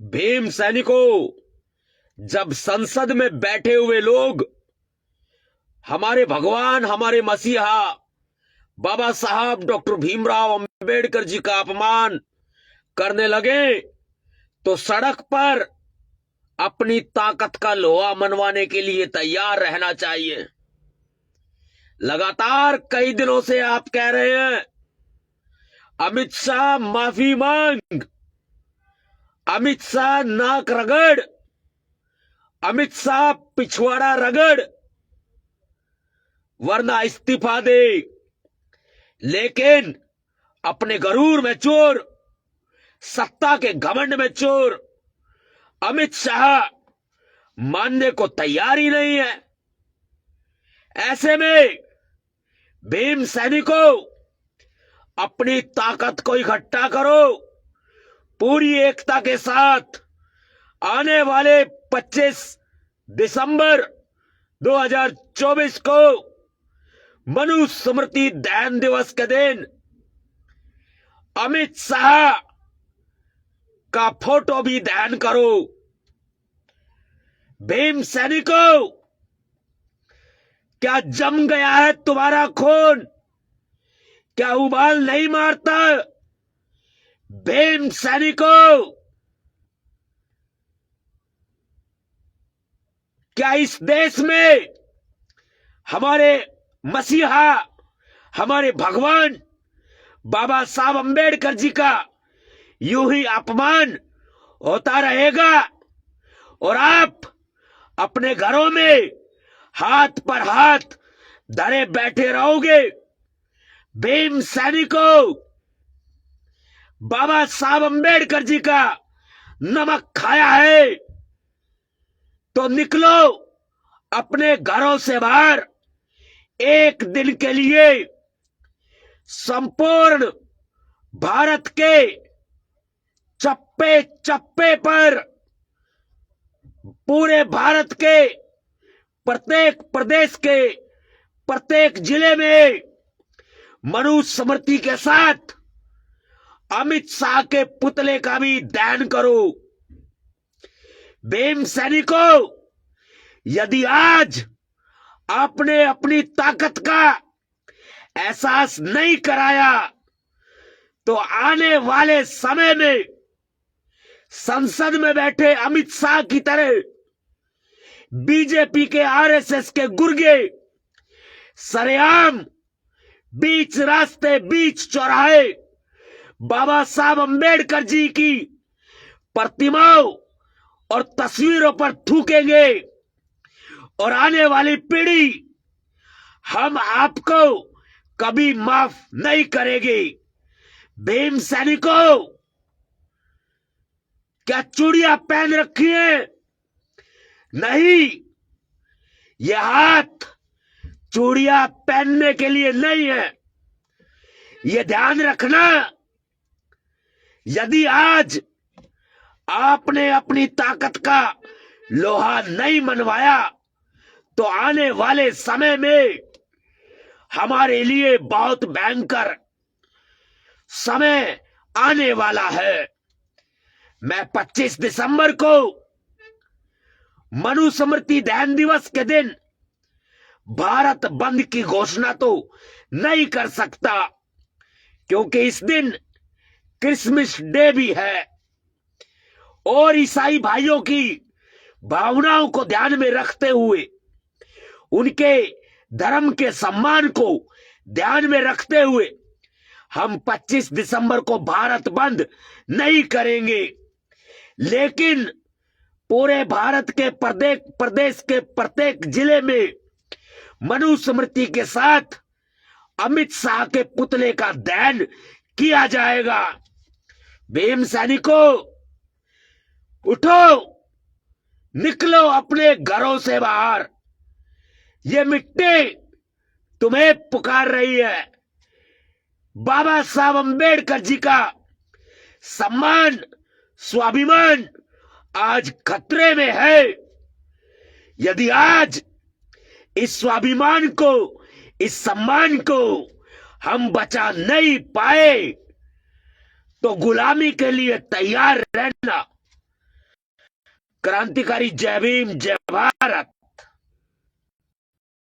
भीम सैनिकों, जब संसद में बैठे हुए लोग हमारे भगवान, हमारे मसीहा बाबा साहब डॉक्टर भीमराव अंबेडकर जी का अपमान करने लगे तो सड़क पर अपनी ताकत का लोहा मनवाने के लिए तैयार रहना चाहिए। लगातार कई दिनों से आप कह रहे हैं अमित शाह माफी मांग, अमित शाह नाक रगड़, अमित शाह पिछवाड़ा रगड़, वरना इस्तीफा दे। लेकिन अपने गरूर में चोर, सत्ता के घमंड में चोर अमित शाह मानने को तैयार ही नहीं है। ऐसे में भीम सैनिकों, अपनी ताकत को इकट्ठा करो। पूरी एकता के साथ आने वाले 25 दिसंबर 2024 को मनुस्मृति दैन दिवस के दिन अमित शाह का फोटो भी दान करो। भीम सैनिकों, क्या जम गया है तुम्हारा खून? क्या उबाल नहीं मारता? भीम सैनिकों, क्या इस देश में हमारे मसीहा, हमारे भगवान बाबा साहब अंबेडकर जी का यूं ही अपमान होता रहेगा और आप अपने घरों में हाथ पर हाथ धरे बैठे रहोगे? भीम सैनिकों, बाबा साहब अंबेडकर जी का नमक खाया है तो निकलो अपने घरों से बाहर। एक दिन के लिए संपूर्ण भारत के चप्पे चप्पे पर, पूरे भारत के प्रत्येक प्रदेश के प्रत्येक जिले में मनुस्मृति के साथ अमित शाह के पुतले का भी दान करो। भीम सैनिकों, यदि आज आपने अपनी ताकत का एहसास नहीं कराया तो आने वाले समय में संसद में बैठे अमित शाह की तरह बीजेपी के आरएसएस के गुर्गे सरेआम बीच रास्ते, बीच चौराहे बाबा साहब अंबेडकर जी की प्रतिमाओं और तस्वीरों पर थूकेंगे और आने वाली पीढ़ी हम आपको कभी माफ नहीं करेगी। भीम सैनिकों, क्या चूड़ियां पहन रखी है? नहीं, यह हाथ चूड़ियां पहनने के लिए नहीं है। यह ध्यान रखना, यदि आज आपने अपनी ताकत का लोहा नहीं मनवाया तो आने वाले समय में हमारे लिए बहुत भयंकर समय आने वाला है। मैं 25 दिसंबर को मनुस्मृति दैन दिवस के दिन भारत बंद की घोषणा तो नहीं कर सकता, क्योंकि इस दिन क्रिसमस डे भी है और ईसाई भाइयों की भावनाओं को ध्यान में रखते हुए, उनके धर्म के सम्मान को ध्यान में रखते हुए हम 25 दिसंबर को भारत बंद नहीं करेंगे। लेकिन पूरे भारत के प्रत्येक प्रदेश के प्रत्येक जिले में मनुस्मृति के साथ अमित शाह के पुतले का दान किया जाएगा। भीम सैनिकों, उठो, निकलो अपने घरों से बाहर। ये मिट्टी तुम्हें पुकार रही है। बाबा साहब अंबेडकर जी का सम्मान, स्वाभिमान आज खतरे में है। यदि आज इस स्वाभिमान को, इस सम्मान को हम बचा नहीं पाए तो गुलामी के लिए तैयार रहना। क्रांतिकारी जय भीम जय भारत।